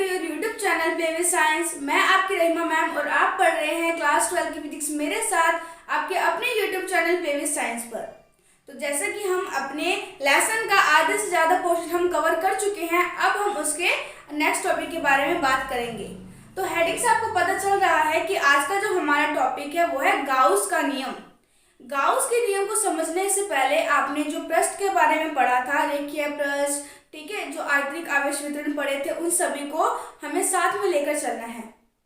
To your YouTube channel play with science. मैं आपकी Rahima ma'am और आप पढ़ रहे हैं क्लास 12 की फिजिक्स मेरे साथ आपके अपने YouTube channel play with science पर। तो जैसा कि हम अपने लेसन का आधे से ज़्यादा पोर्शन हम कवर कर चुके हैं, अब हम उसके नेक्स्ट टॉपिक के बारे में बात करेंगे। तो हेडिंग से आपको पता चल रहा है कि आज का जो हमारा टॉपिक है वो है गाउस का नियम। गाउस के नियम को समझने से पहले आपने जो पृष्ठ के बारे में पढ़ा था, रेखीय पृष्ठ, ठीक है, जो आंतरिक आवेश वितरण पढ़े थे, उन सभी को हमें साथ में लेकर चलना है।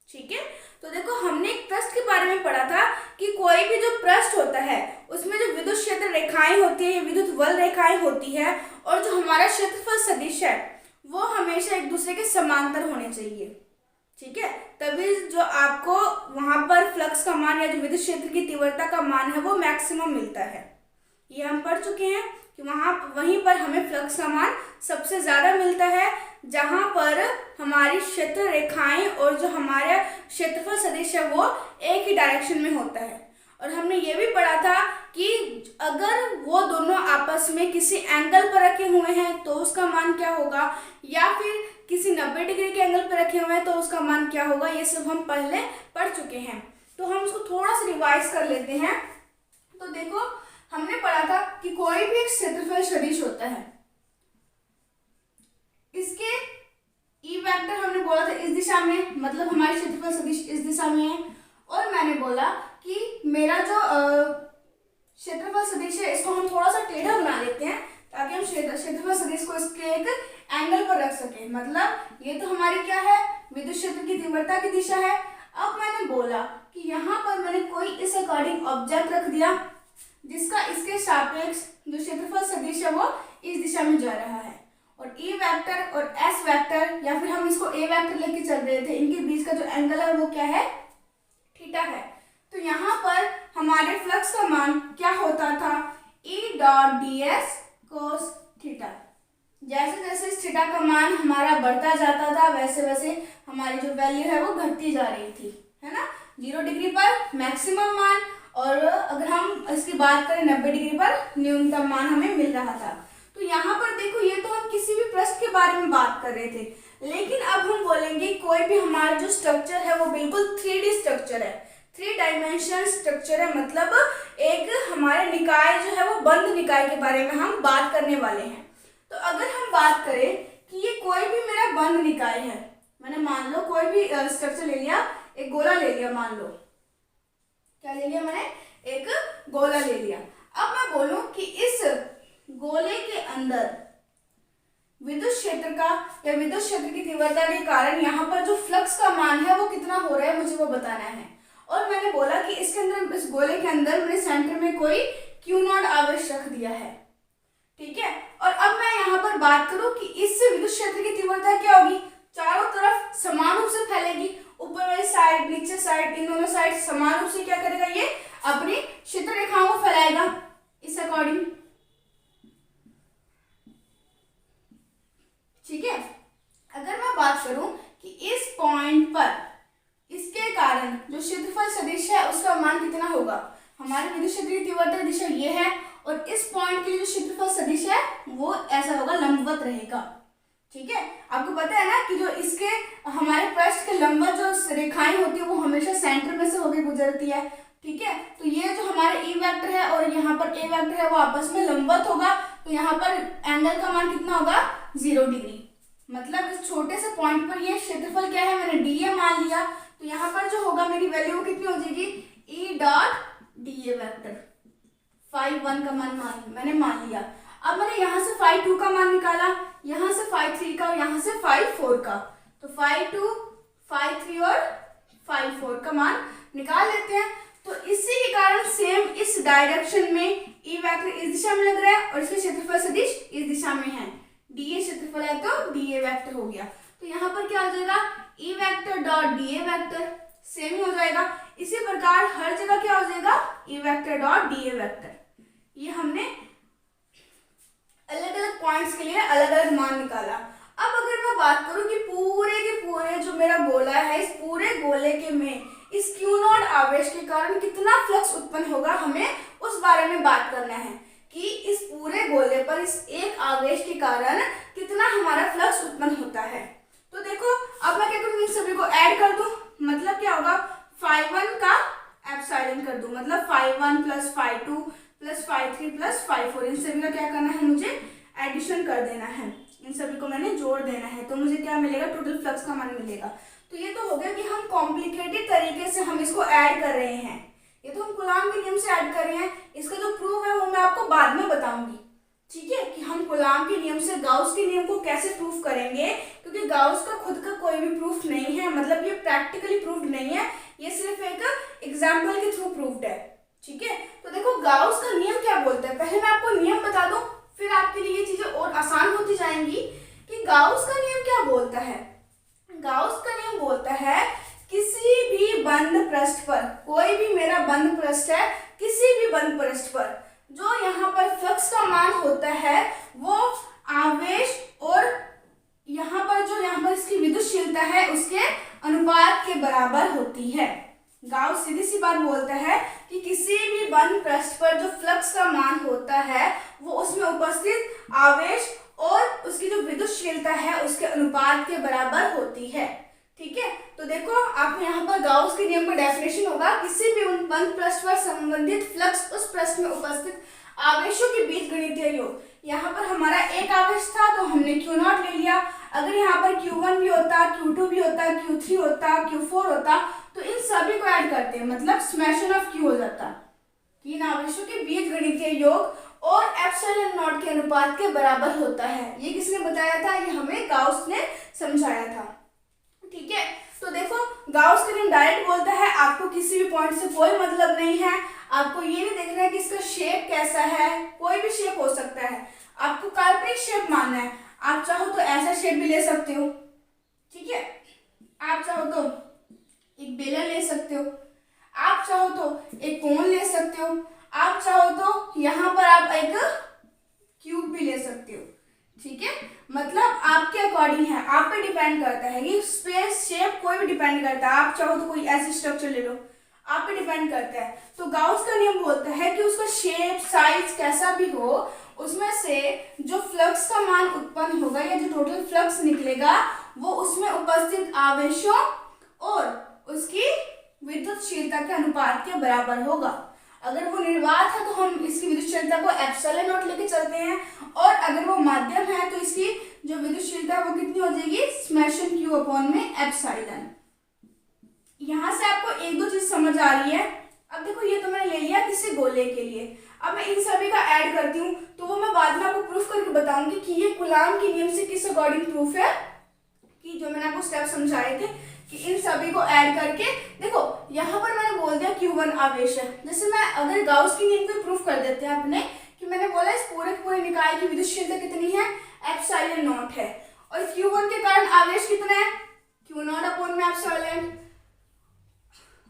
ठीक है, तो देखो हमने एक पृष्ठ के बारे में पढ़ा था कि कोई भी जो पृष्ठ होता है उसमें जो विद्युत क्षेत्र रेखाएं होती है, विद्युत बल रेखाएं होती है, और जो हमारा क्षेत्रफल सदिश है वो हमेशा एक दूसरे के समांतर होने चाहिए। ठीक है, तभी जो आपको वहां पर फ्लक्स का मान या जो विद्युत क्षेत्र की तीव्रता का मान है वो मैक्सिमम मिलता है। ये हम पढ़ चुके हैं कि वहीं पर हमें फ्लक्स का मान सबसे ज़्यादा मिलता है जहां पर हमारी क्षेत्र रेखाएं और जो हमारा क्षेत्रफल सदिश है वो एक ही डायरेक्शन में होता है। और हमने ये भी पढ़ा था कि अगर वो दोनों आपस में किसी एंगल पर रखे हुए हैं तो उसका मान क्या होगा, या फिर किसी 90 डिग्री के एंगल पर रखे हुए हैं तो उसका मान क्या होगा। ये सब हम पहले पढ़ चुके हैं, तो हम उसको थोड़ा सा रिवाइज कर लेते हैं। तो देखो हमने पढ़ा था कि कोई भी एक क्षेत्रफल सदिश होता है, इसके ई वेक्टर हमने बोला था इस दिशा में, मतलब हमारे क्षेत्रफल सदिश इस दिशा में है। और मैंने बोला कि मेरा जो क्षेत्रफल सदिश है इसको हम थोड़ा सा टेढ़ा बना लेते हैं ताकि हम क्षेत्रफल सदिश को इसके एक एंगल पर रख सके। मतलब ये तो हमारी क्या है, विद्युत क्षेत्र की तीव्रता की दिशा है। अब मैंने बोला कि यहाँ पर मैंने कोई इस अकॉर्डिंग ऑब्जेक्ट रख दिया जिसका इसके सापेक्ष जो क्षेत्रफल सदिश है वो इस दिशा में जा रहा है, और ई वेक्टर और एस वेक्टर, या फिर हम इसको ए वेक्टर लेके चल रहे थे, इनके बीच का जो एंगल है वो क्या है, थीटा है। तो यहाँ पर हमारे फ्लक्स का मान क्या होता था, ई dot D S cos theta. जैसे जैसे इस थीटा का मान हमारा बढ़ता जाता था वैसे वैसे हमारी जो वैल्यू है वो घटती जा रही थी, है ना। 0 डिग्री पर मैक्सिमम मान, और अगर हम इसकी बात करें 90 डिग्री पर न्यूनतम मान हमें मिल रहा था। तो यहाँ पर देखो ये तो हम किसी भी पृष्ठ के बारे में बात कर रहे थे, लेकिन अब हम बोलेंगे कोई भी हमारा जो स्ट्रक्चर है वो बिल्कुल 3D स्ट्रक्चर है, 3 डायमेंशन स्ट्रक्चर है। मतलब एक हमारे निकाय जो है वो बंद निकाय के बारे में हम बात करने वाले हैं। तो अगर हम बात करें कि ये कोई भी मेरा बंद निकाय है, मैंने मान लो कोई भी स्ट्रक्चर ले लिया, एक गोला ले लिया, मान लो क्या ले लिया मैंने, एक गोला ले लिया। अब मैं बोलूं कि इस गोले के अंदर विद्युत क्षेत्र का या विद्युत क्षेत्र की तीव्रता के कारण यहाँ पर जो फ्लक्स का मान है वो कितना हो रहा है मुझे वो बताना है। और मैंने बोला कि इसके अंदर, इस गोले के अंदर मैंने सेंटर में कोई क्यू नॉट आवेश रख दिया है, ठीक है। और अब मैं यहाँ पर बात करूं कि इससे विद्युत क्षेत्र की तीव्रता क्या होगी, चारों तरफ समान रूप से फैलेगी, ऊपर वाली साइड, नीचे साइड, इन दोनों साइड समान रूप से क्या करेगा, ये अपनी क्षेत्र रेखाओं को फैलाएगा इस अकॉर्डिंग, ठीक है। अगर मैं बात करूं कि इस पॉइंट पर इसके कारण जो क्षेत्रफल सदिश है उसका मान कितना होगा, हमारे विद्युत क्षेत्र की तीव्रता दिशा ये है, और इस पॉइंट के लिए जो क्षेत्रफल सदिश है वो ऐसा होगा, लंबवत रहेगा, ठीक है। आपको पता है ना कि जो इसके हमारे पृष्ठ के लंबवत जो रेखाएं होती है वो हमेशा सेंटर में से होकर गुजरती है, ठीक है। तो ये जो हमारे ई वेक्टर है और यहाँ पर ए वेक्टर है वो आपस में लंबवत होगा, तो यहाँ पर एंगल का मान कितना होगा, 0 डिग्री। मतलब इस छोटे से पॉइंट पर ये क्षेत्रफल क्या है, मैंने डी ए मान लिया, तो यहाँ पर जो होगा मेरी वैल्यू कितनी हो जाएगी, E dot d A vector, φ1 का मान मैंने मान लिया। अब मैंने यहाँ से φ2 का मान निकाला, यहाँ से φ3 का और यहाँ से φ4 का, तो φ2, φ3 और φ4 का मान निकाल लेते हैं। तो इसी के कारण सेम इस डायरेक्शन में ई वेक्टर इस दिशा में लग रहा है और इसके क्षेत्रफल सदिश इस दिशा में है, डी ए क्षेत्रफल है तो डी ए वेक्टर हो गया। तो यहाँ पर क्या हो जाएगा, E vector dot d A vector same ही हो जाएगा। इसी प्रकार हर जगह क्या हो जाएगा, E vector dot d A vector. ये हमने अलग अलग पॉइंट्स के लिए अलग अलग मान निकाला। अब अगर मैं बात करूं कि पूरे के पूरे जो मेरा गोला है, इस पूरे गोले के में इस क्यू नॉट आवेश के कारण कितना फ्लक्स उत्पन्न होगा, हमें उस बारे में बात करना है कि इस पूरे गोले पर इस एक आवेश के कारण कितना हमारा फ्लक्स उत्पन्न होता है। तो देखो अब अब मैं क्या करूँ, इन सभी को ऐड कर दूं, मतलब क्या होगा, phi1 का एप्सिलॉन कर दूं, मतलब phi1 plus phi2 plus phi3 plus phi4, इन सभी का क्या करना है, मुझे एडिशन कर देना है, इन सभी को मैंने जोड़ देना है, तो मुझे क्या मिलेगा, टोटल फ्लक्स का मान मिलेगा। तो ये तो हो गया कि हम कॉम्प्लिकेटेड तरीके से हम इसको ऐड कर रहे हैं, ये तो हम कूलाम के नियम से ऐड कर रहे हैं। इसका जो प्रूफ है वो मैं आपको बाद में बताऊंगी, ठीक है, कि हम कूलाम के नियम से गाउस के नियम को कैसे प्रूफ करेंगे, क्योंकि गाउस का खुद का कोई भी प्रूफ नहीं है, मतलब ये प्रैक्टिकली प्रूफ्ड नहीं है, ये सिर्फ एक एग्जाम्पल के थ्रू प्रूफ्ड है, ठीक है। तो देखो गाउस का नियम क्या बोलता है, पहले मैं आपको नियम बता दूं, फिर आपके लिए ये चीजें और आसान होती जाएंगी कि गाउस का नियम क्या बोलता है। गाउस का नियम बोलता है किसी भी बंद पृष्ठ पर, कोई भी मेरा बंद पृष्ठ है, किसी भी बंद पृष्ठ पर जो यहाँ पर फ्लक्स का मान होता है वो आवेश और यहाँ पर इसकी विद्युतशीलता है उसके अनुपात के बराबर होती है। गाउस सीधी सी बात बोलता है कि किसी भी बंद पृष्ठ पर जो फ्लक्स का मान होता है वो उसमें उपस्थित आवेश और उसकी जो विद्युतशीलता है उसके अनुपात के बराबर होती है, ठीक है। तो देखो आप यहाँ पर गाउस के नियम का डेफिनेशन होगा, किसी भी बंद पृष्ठ पर संबंधित फ्लक्स उस पृष्ठ में उपस्थित आवेशों के बीच गणितीय योग। यहाँ पर हमारा एक आवेश था तो हमने Q0 ले लिया, अगर यहाँ पर Q1 भी होता, Q2 भी होता, Q3 होता, Q4 होता, तो इन सभी को ऐड करते हैं, मतलब समेशन ऑफ Q हो जाता, तीन आवेशों के बीच गणितीय योग और एप्सिलॉन नॉट के अनुपात के बराबर होता है। ये किसने बताया था, ये हमें गाउस ने समझाया था, ठीक है। तो देखो गाउस का नियम डायरेक्ट बोलता है आपको किसी भी पॉइंट से कोई मतलब नहीं है, आपको ये नहीं देखना है कि इसका शेप कैसा है, कोई भी शेप हो सकता है, आपको काल्पनिक शेप मानना है, आप चाहो तो ऐसा शेप भी ले सकते हो, ठीक है, आप चाहो तो एक बेलन ले सकते हो, आप चाहो तो एक कोन ले सकते हो, आप चाहो तो यहाँ पर आप एक क्यूब भी ले सकते हो, ठीक है, मतलब आपके अकॉर्डिंग है, आप पे डिपेंड करता है, ये स्पेस शेप कोई भी डिपेंड करता है, आप चाहो तो कोई ऐसी स्ट्रक्चर ले लो, आप पे डिपेंड करता है। तो गाउस का नियम बोलता है कि उसका शेप साइज कैसा भी हो, उसमें से जो फ्लक्स का मान उत्पन्न होगा या जो टोटल फ्लक्स निकलेगा वो उसमें उपस्थित आवेशों और उसकी विद्युतशीलता के अनुपात के बराबर होगा। अगर वो निर्वात है तो हम इसकी विद्युतशीलता को एप्सिलॉन नॉट लेके चलते हैं, और अगर वो माध्यम है तो इसकी जो विद्युतशीलता है वो कितनी हो जाएगी, समेशन Q अपॉन में एप्सिलॉन। यहाँ से आपको एक दो चीज समझ आ रही है। अब देखो ये तो मैंने ले लिया किसी गोले के लिए, अब मैं इन सभी का ऐड करती हूँ तो वो मैं बाद में आपको प्रूफ करके बताऊंगी कि ये कूलाम के नियम से किस अकॉर्डिंग प्रूफ है, कि जो मैंने आपको स्टेप समझाए थे कि इन सभी को ऐड करके देखो यहाँ पर मैंने बोल दिया Q1 आवेश है, जैसे मैं अगर गाउस के नियम को प्रूफ कर देते हैं अपने कि मैंने बोला इस पूरे निकाय की विद्युतशीलता कितनी है, एप्सिलॉन नॉट है, और Q1 के कारण आवेश कितना है, Q0 अपॉन में एप्सिलॉन,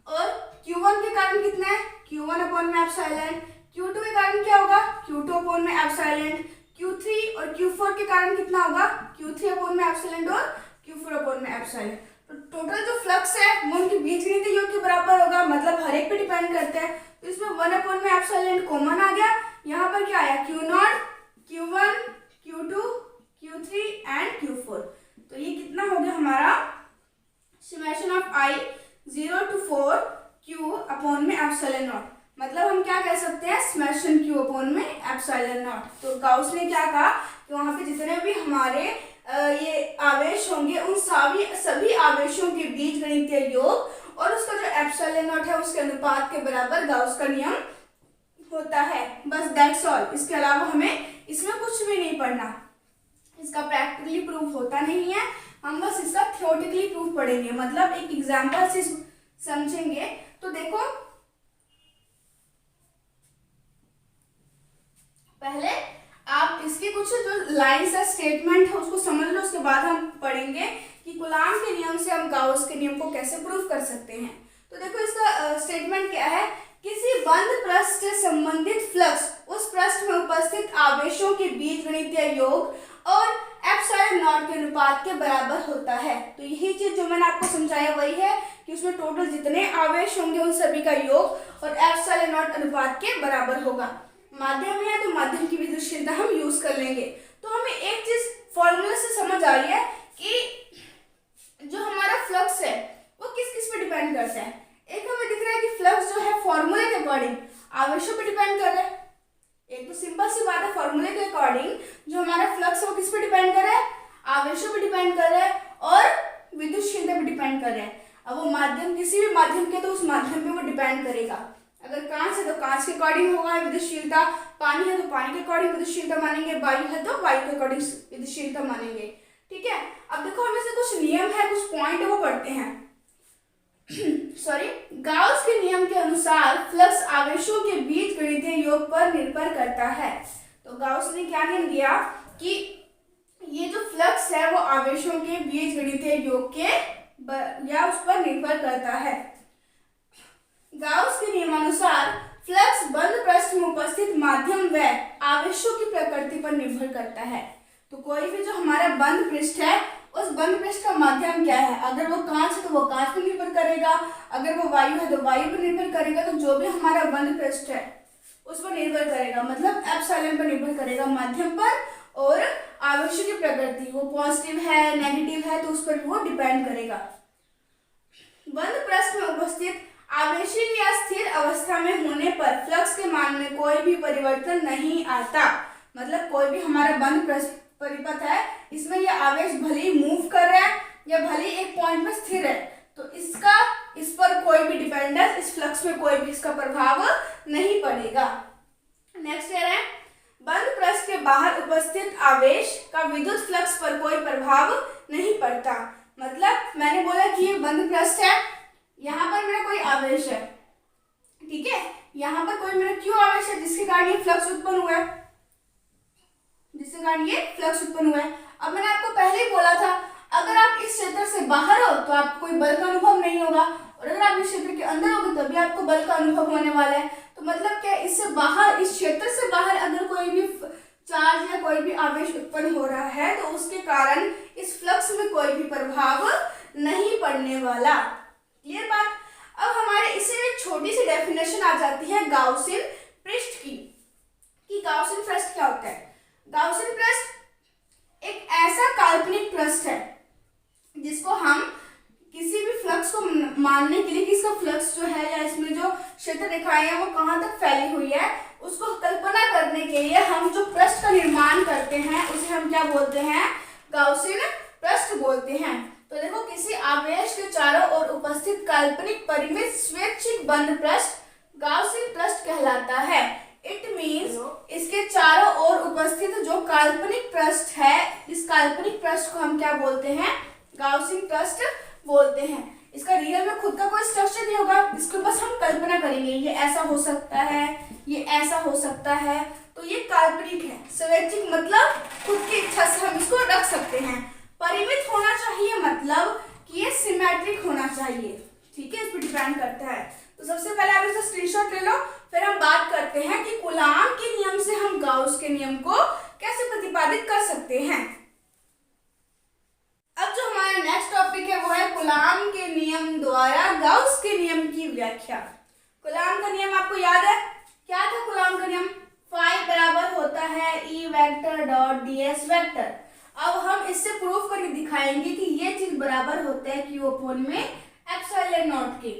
और Q1 के कारण कितना है, Q1 अपॉन में एप्सिलॉन, Q2 के कारण क्या होगा, Q2 अपॉन में एप्सिलॉन, Q3 और Q4 के कारण कितना होगा, Q3 अपॉन में एप्सिलॉन और Q4 अपॉन में एप्सिलॉन। तो टोटल जो फ्लक्स है वो उनके बीच गणितीय योग के बराबर होगा, मतलब हर एक पे डिपेंड करता है, तो इसमें 1 अपॉन में एप्सिलॉन कॉमन आ गया, यहाँ पर क्या आया Q0, Q1, Q2, Q3 and Q4। तो ये कितना हो गया हमारा summation of I 0 to 4 Q upon में एप्सिलॉन नॉट, मतलब हम क्या कह सकते हैं, समेशन Q अपॉन में एप्सिलॉन नॉट। तो गाउस ने क्या कहा कि वहां पे जितने भी हमारे ये आवेश होंगे उन सभी आवेशों के बीच गणितीय योग और उसका जो एप्सिलॉन नॉट है उसके अनुपात के बराबर गाउस का नियम होता है, बस दैट्स ऑल। इसके अलावा हमें इसमें कुछ भी नहीं पढ़ना, इसका प्रैक्टिकली प्रूफ होता नहीं है, हम बस इसका थ्योरेटिकली प्रूफ पढ़ेंगे, मतलब एक एग्जाम्पल से समझेंगे। तो देखो पहले आप इसके कुछ जो लाइंस है स्टेटमेंट है उसको समझ लो, उसके बाद हम पढ़ेंगे कि कूलाम के नियम से हम गाउस के नियम को कैसे प्रूफ कर सकते हैं। तो देखो इसका स्टेटमेंट क्या है, किसी बंद पृष्ठ से संबंधित फ्लक्स उस पृष्ठ में उपस्थित आवेशों के बीच गणितीय योग और एप्सिलॉन नॉट के अनुपात के बराबर होता है। तो यही चीज जो मैंने आपको समझाया वही है कि उसमें टोटल जितने आवेश होंगे उन सभी का योग और एप्सिलॉन नॉट अनुपात के बराबर होगा। माध्यम में है तो माध्यम की विद्युतशीलता हम यूज कर लेंगे। तो हमें एक चीज फॉर्मूला से समझ आ रही है कि जो हमारा हमारा फ्लक्स वो किस पे डिपेंड कर रहा है, आवेशों पे डिपेंड कर रहा है और विद्युतशीलता पे डिपेंड कर रहा है। अब वो माध्यम किसी भी माध्यम के तो उस माध्यम पे वो डिपेंड करेगा। अगर कांच है तो कांच के अकॉर्डिंग होगा विद्युतशीलता, पानी है तो पानी के अकॉर्डिंग विद्युतशीलता मानेंगे, वायु है तो वायु के अकॉर्डिंग विद्युतशीलता मानेंगे। ठीक है, अब देखो हमें से कुछ नियम है, कुछ पॉइंट है वो पढ़ते हैं। सॉरी, गाउस के नियम के अनुसार फ्लक्स आवेशों के बीच गणितीय योग पर निर्भर करता है। तो गाउस ने क्या नियम दिया कि ये जो फ्लक्स है वो आवेशों के बीच गणितीय योग के या उस पर निर्भर करता है। गाउस के नियमानुसार फ्लक्स बंद पृष्ठ में उपस्थित माध्यम व आवेशों की प्रकृति पर निर्भर करता है। तो कोई भी जो हमारा बंद पृष्ठ है उस बंद पृष्ठ का माध्यम क्या है, अगर वो कांच है तो वो कांच पर निर्भर करेगा, अगर वो वायु है तो वायु पर निर्भर करेगा। तो जो भी हमारा बंद पृष्ठ है उस पर निर्भर करेगा, मतलब एप्सिलॉन पर निर्भर करेगा माध्यम पर, और आवेशों की प्रकृति वो पॉजिटिव है नेगेटिव है तो उस पर वो डिपेंड करेगा। बंद पृष्ठ में उपस्थित आवेशीय या स्थिर अवस्था में होने पर फ्लक्स के मान में कोई भी परिवर्तन नहीं आता। मतलब कोई भी हमारा बंद परिपथ है, इसमें यह आवेश भले ही मूव कर रहा है या भले ही एक पॉइंट में स्थिर है, तो इस पर कोई भी डिपेंडेंस, इस फ्लक्स में कोई भी इसका प्रभाव नहीं पड़ेगा। नेक्स्ट है बंद पृष्ठ के बाहर उपस्थित आवेश का विद्युत फ्लक्स पर कोई प्रभाव नहीं पड़ता। मतलब मैंने बोला कि ये बंद पृष्ठ है, यहाँ पर मेरा कोई आवेश है, ठीक है, यहाँ पर कोई मेरा क्यों आवेश है जिसके कारण ये फ्लक्स उत्पन्न हुआ है, जिसके कारण ये फ्लक्स उत्पन्न हुआ है। अब मैंने आपको पहले ही बोला था अगर आप इस क्षेत्र से बाहर हो तो आपको कोई बल का अनुभव नहीं होगा, और अगर आप इस क्षेत्र के अंदर होगे तभी आपको बल का अनुभव होने वाला है। तो मतलब क्या, इससे बाहर, इस क्षेत्र से बाहर अगर कोई भी चार्ज या कोई भी आवेश उत्पन्न हो रहा है तो उसके कारण इस फ्लक्स में कोई भी प्रभाव नहीं पड़ने वाला। क्लियर बात। अब हमारे इसी में एक छोटी सी डेफिनेशन आ जाती है गाउसियन पृष्ठ की, कि गाउसियन पृष्ठ क्या होता है। गाउसियन पृष्ठ एक ऐसा काल्पनिक पृष्ठ है जिसको हम किसी भी फ्लक्स को मानने के लिए कि इसका फ्लक्स जो है या इसमें जो क्षेत्र रेखाएं हैं वो कहाँ तक फैली हुई है, उसको कल्पना करने के लिए हम जो पृष्ठ का निर्माण करते हैं उसे हम क्या बोलते हैं, गाउसियन पृष्ठ बोलते हैं। तो देखो, किसी आवेश के चारों ओर उपस्थित काल्पनिक परिमित स्वैच्छिक बंद पृष्ठ गाउसियन पृष्ठ कहलाता है। इट मीन्स इसके चारों ओर उपस्थित जो काल्पनिक पृष्ठ है, इस काल्पनिक पृष्ठ को हम क्या बोलते हैं, गाउसियन पृष्ठ बोलते हैं। इसका रियल में खुद का कोई स्ट्रक्चर नहीं होगा, इसको बस हम कल्पना करेंगे, ये ऐसा हो सकता है, ये ऐसा हो सकता है, तो ये काल्पनिक है। स्वैच्छिक मतलब खुद की इच्छा से हम इसको रख सकते हैं। परिमित होना चाहिए मतलब कि ये सिमेट्रिक होना चाहिए, ठीक है, इस पर डिपेंड करता है। तो सबसे पहले आप इसका स्क्रीनशॉट ले लो, फिर हम बात करते हैं कि कूलाम के नियम से हम गाउस के नियम को कैसे प्रतिपादित कर सकते हैं। अब जो हमारा नेक्स्ट टॉपिक है वो है कूलाम के नियम द्वारा गाउस के नियम की व्याख्या। कूलाम का नियम आपको याद है, क्या था कूलाम का नियम, फाई बराबर होता है ई वेक्टर डॉट ds वेक्टर। अब हम इससे प्रूफ करके दिखाएंगे कि ये चीज बराबर होता है क्यू अपॉन में एप्सिलॉन नॉट के,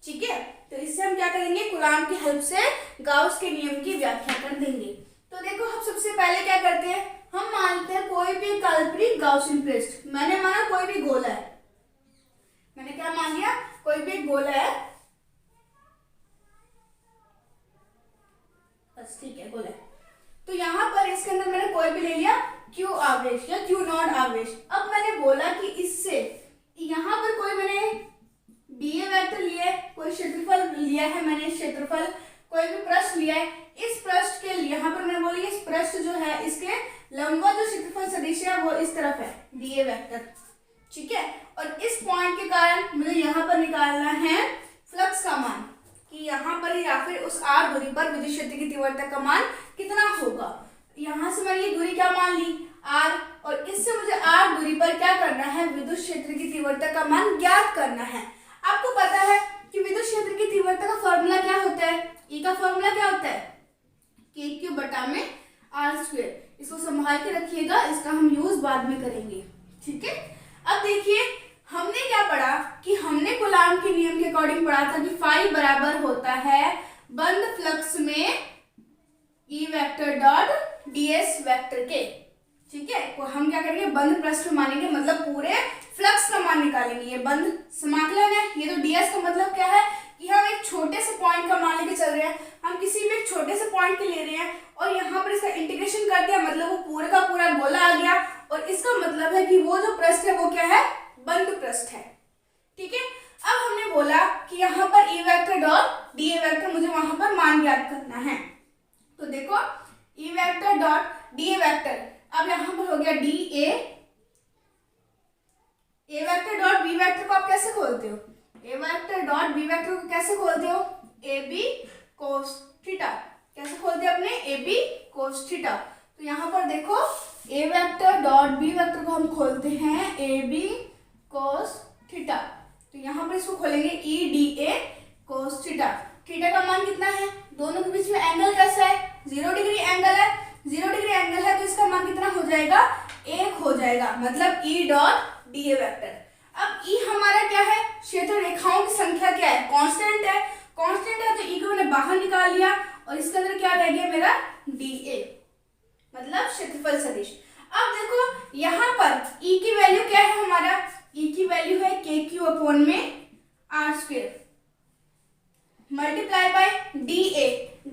ठीक है। तो इससे हम क्या करेंगे, कूलाम की हेल्प से गाउस के नियम की व्याख्या कर देंगे। तो देखो, हम सबसे पहले क्या करते हैं, हम मानते हैं कोई भी काल्पनिक गाउसियन पृष्ठ। मैंने माना कोई भी गोला है, मैंने क्या मान लिया, कोई भी गोला है, बस ठीक है, गोला है। तो यहाँ पर इसके अंदर मैंने कोई भी ले लिया क्यू आवेश या क्यू नॉट आवेश। अब मैंने बोला कि इससे यहाँ पर कोई मैंने डीए वेक्टर लिया है, कोई क्षेत्रफल लिया है मैंने, क्षेत्रफल कोई भी पृष्ठ लिया है, इस पृष्ठ के लिए यहाँ पर मैंने बोली इस पृष्ठ जो है इसके लंबवत जो क्षेत्रफल सदिश है वो इस तरफ है डीए वेक्टर, ठीक है। और इस पॉइंट के कारण मुझे यहाँ पर निकालना है फ्लक्स का मान, कि यहाँ पर या फिर उस r दूरी पर विद्युत क्षेत्र की तीव्रता का मान कितना होगा। यहाँ से मैंने ये दूरी क्या मान ली r, और इससे मुझे r दूरी पर क्या करना है, विद्युत क्षेत्र की तीव्रता का मान ज्ञात करना है। आपको पता है कि विद्युत क्षेत्र की तीव्रता का फॉर्मूला क्या होता है, E का फॉर्मूला क्या होता है, k³ बटा में r²। इसको संभाल के रखिएगा, इसका हम यूज बाद में करेंगे, ठीक है। अब देखिए, हमने क्या पढ़ा कि हमने कूलाम के नियम के अकॉर्डिंग पढ़ा था कि फाई बराबर होता है बंद फ्लक्स में ई वेक्टर डॉट ds वेक्टर के, करेंगे, बंद पृष्ठ में मानेंगे, मतलब पूरे फ्लक्स का मान निकालेंगे। ये बंद समाकलन है। ये तो ds का मतलब क्या है कि हम एक छोटे से पॉइंट का मान लेके चल रहे हैं, हम किसी भी एक छोटे से पॉइंट के ले रहे हैं और यहाँ पर इसका इंटीग्रेशन कर दिया, मतलब वो पूरे का पूरा गोला आ गया और इसका मतलब है कि वो जो पृष्ठ है वो क्या है, बंद पृष्ठ है। ठीक है, अब हमने बोला कि यहाँ पर E vector dot dA vector मुझे वहां पर मान ज्ञात करना है। तो देखो E vector dot dA vector, अब यहाँ पर हो गया dA, A vector dot B vector को आप कैसे खोलते हो, A vector dot B vector को कैसे खोलते हो, AB cos थीटा, कैसे खोलते हैं अपने, AB cos थीटा। तो यहाँ पर देखो A vector dot B vector को हम खोलते हैं AB cos थीटा, तो यहाँ पर इसको खोलेंगे EDA cos थीटा। थीटा का मान कितना है, दोनों के बीच में एंगल कैसा है, 0 डिग्री एंगल है, 0 डिग्री एंगल है तो इसका मान कितना हो जाएगा, 1 हो जाएगा, मतलब E डॉट dA वेक्टर। अब E हमारा क्या है, क्षेत्र रेखाओं की संख्या क्या है, कांस्टेंट है, कांस्टेंट है तो E को मैंने बाहर निकाल लिया और इसके अंदर क्या रह गया मेरा, dA मतलब क्षेत्रफल सदिश। अब देखो यहाँ पर E की वैल्यू क्या है, हमारा E की वैल्यू है KQ में r² multiply by dA।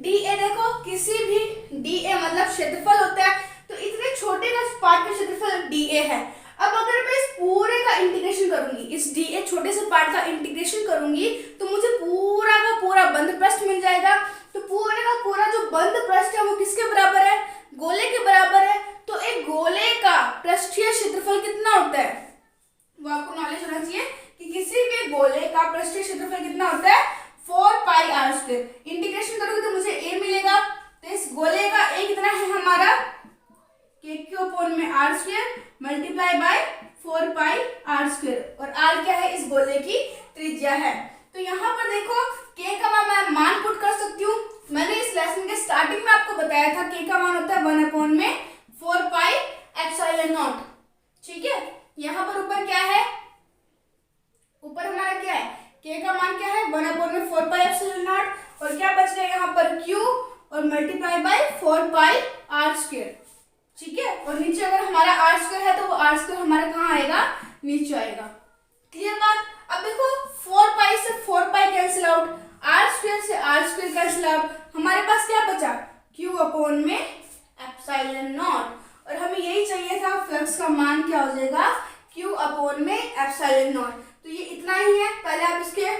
dA देखो किसी भी dA मतलब क्षेत्रफल होता है, तो इतने छोटे का पार्ट का क्षेत्रफल dA है। अब अगर मैं इस पूरे का इंटीग्रेशन करूंगी, इस dA छोटे से पार्ट का इंटीग्रेशन करूंगी तो मुझे पूरा का पूरा बंद पृष्ठ मिल जाएगा। तो पूरे का पूरा जो बंद पृष्ठ है वो किसके बराबर है, गोले के बराबर है। तो एक गोले का पृष्ठीय क्षेत्रफल कितना होता है, वो आपको नॉलेज होना चाहिए कि किसी भी गोले का पृष्ठीय क्षेत्रफल कितना होता है, 4 पाई r²। इंटीग्रेशन करोगे तो मुझे a मिलेगा, तो इस गोले का a कितना है हमारा, KQ में r² multiply by 4 pi r² और r क्या है, इस गोले की त्रिज्या है। तो यहाँ पर देखो k का मैं मान पुट कर सकती हूँ। मैंने इस लेसन के स्टार्टिंग में आपको बताया था k का मान होता है 1 में 4 पाई एप्सिलॉन नॉट। ठीक है, यहाँ पर ऊपर क्या है, ऊपर हमारा क्या है, k का मान क्या है, 1 में 4 पाई एप्सिलॉन नॉट और क्या बच गया यहाँ पर q और मल्टीप्लाई बाय 4 पाई r²। ठीक है, और नीचे अगर हमारा r² है तो वो r² हमारा कहाँ आएगा, नीचे आएगा। क्लियर बात। अब देखो 4 पाई से 4 पाई कैंसिल आउट, r² से r² कैंसिल आउट, हमारे पास क्या बचा, Q में एप्सिलॉन नॉट और हमें यही चाहिए था, फ्लक्स का मान क्या हो जाएगा, Q में एप्सिलॉन नॉट। तो ये इतना ही है। पहले आप इसके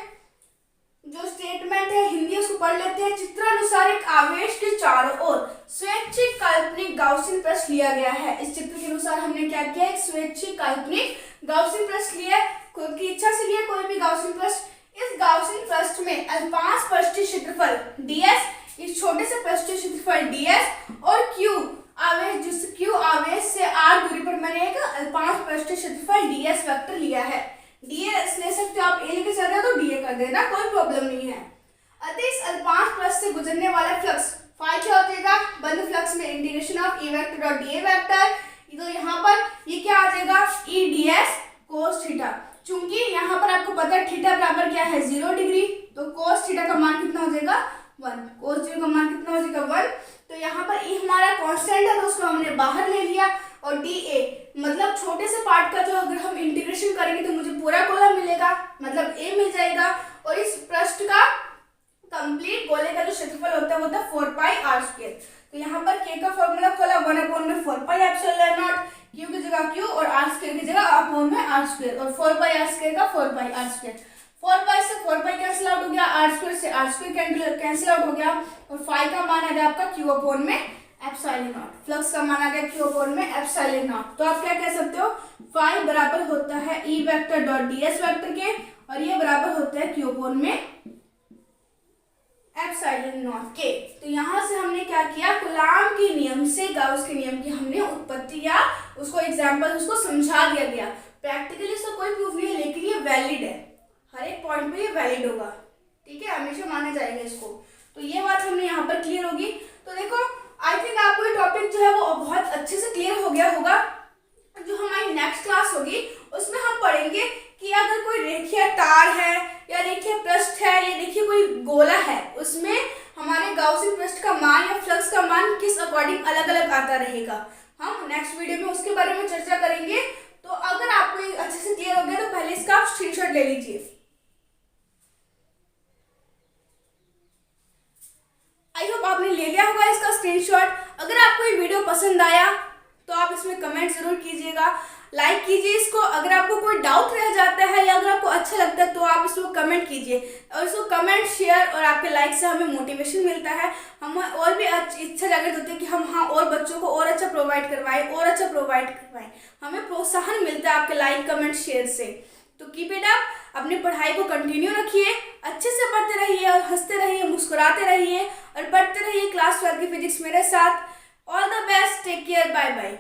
जो स्टेटमेंट है हिंदी उसको पढ़ लेते हैं। चित्रानुसार एक आवेश के चारों ओर स्वैच्छिक काल्पनिक गाउसियन पृष्ठ लिया गया है। इस चित्र के अनुसार हमने क्या किया, एक स्वैच्छिक काल्पनिक गाउसियन पृष्ठ लिया, खुद की इच्छा से लिया कोई भी गाउसियन पृष्ठ। इस गाउसियन पृष्ठ में अल्पांश पृष्ठीय क्षेत्रफल ds, इस छोटे से पृष्ठीय क्षेत्रफल ds और q आवेश, जिस q आवेश से r दूरी पर मैंने एक अल्पांश पृष्ठीय क्षेत्रफल ds वेक्टर लिया है। ds ले सकते हो आप, a लेके चल रहे हो तो dA कर देना, कोई प्रॉब्लम नहीं है। अतः इस अल्पांश पृष्ठ से गुजरने वाला फ्लक्स फाई क्या हो जाएगा, बंद फ्लक्स में integration of E vector dot dA vector, तो यहाँ पर ये क्या आ जाएगा, E ds cos थीटा। चूंकि यहाँ पर आपको पता है थीटा बराबर क्या है, 0 डिग्री, तो cos थीटा का मान कितना हो जाएगा, 1, cos 0 का मान कितना हो जाएगा, 1। तो यहाँ पर E हमारा कांस्टेंट है तो उसको हमने बाहर ले लिया और dA मतलब छोटे से पार्ट का जो अगर हम इंटीग्रेशन करेंगे तो मुझे पूरा गोला मिलेगा, मतलब a मिल जाएगा। और इस पृष्ठ का कंप्लीट गोले का जो क्षेत्रफल होता है वो होता है 4 पाई r²। तो यहाँ पर k का फॉर्मूला खोला, 1 में 4 पाई एप्सिलॉन नॉट, q की जगह q और r² की जगह अपॉन में r² और 4 पाई r² का 4 पाई r²। 4 पाई से 4 पाई कैंसिल आउट हो गया, r² से r² कैंसिल आउट हो गया और फाई का मान आ गया आपका q अपॉन में एप्सिलॉन नॉट। फ्लक्स का मान आ गया q अपॉन में एप्सिलॉन नॉट। तो आप क्या कह सकते हो, फाई बराबर होता है E vector dot ds vector के और ये बराबर होता है q अपॉन में एप्सिलॉन नॉट के। तो यहाँ से हमने क्या किया, कूलाम के नियम से गाउस के नियम की हमने उत्पत्ति या उसको एग्जाम्पल उसको समझा दिया गया। प्रैक्टिकली इसका कोई प्रूफ नहीं है लेकिन ये वैलिड है, हर एक पॉइंट पे ये वैलिड होगा। ठीक है, हमेशा माना जाएगा इसको। तो ये बात हमने यहाँ पर क्लियर होगी। तो देखो आई थिंक आपको ये टॉपिक जो है वो बहुत अच्छे से क्लियर हो गया होगा। जो हमारी नेक्स्ट क्लास होगी उसमें हम पढ़ेंगे कि अगर कोई रेखीय तार है या रेखीय पृष्ठ है या देखिए कोई गोला है, उसमें हमारे गाउसियन पृष्ठ का मान या फ्लक्स का मान किस अकॉर्डिंग अलग अलग आता रहेगा। हम नेक्स्ट वीडियो में उसके बारे में चर्चा करेंगे। तो अगर आपको ये अच्छे से क्लियर हो गया तो पहले इसका आप स्क्रीनशॉट ले लीजिए। आई होप आपने ले लिया होगा इसका स्क्रीनशॉट। अगर आपको ये वीडियो पसंद आया तो आप इसमें कमेंट जरूर कीजिएगा, लाइक कीजिए इसको। अगर आपको कोई डाउट रह जाता है या अगर आपको अच्छा लगता है तो आप इसको कमेंट कीजिए, और इसको कमेंट शेयर और आपके लाइक से हमें मोटिवेशन मिलता है, हम और भी इच्छा जागृत होती है कि हम और बच्चों को और अच्छा प्रोवाइड करवाएं। हमें प्रोत्साहन मिलता है आपके लाइक कमेंट शेयर से। तो कीप इट अप, अपनी पढ़ाई को कंटिन्यू रखिए, अच्छे से पढ़ते रहिए और हंसते रहिए, मुस्कुराते रहिए और पढ़ते रहिए क्लास 12 की फिजिक्स मेरे साथ। All the best, take care, bye bye.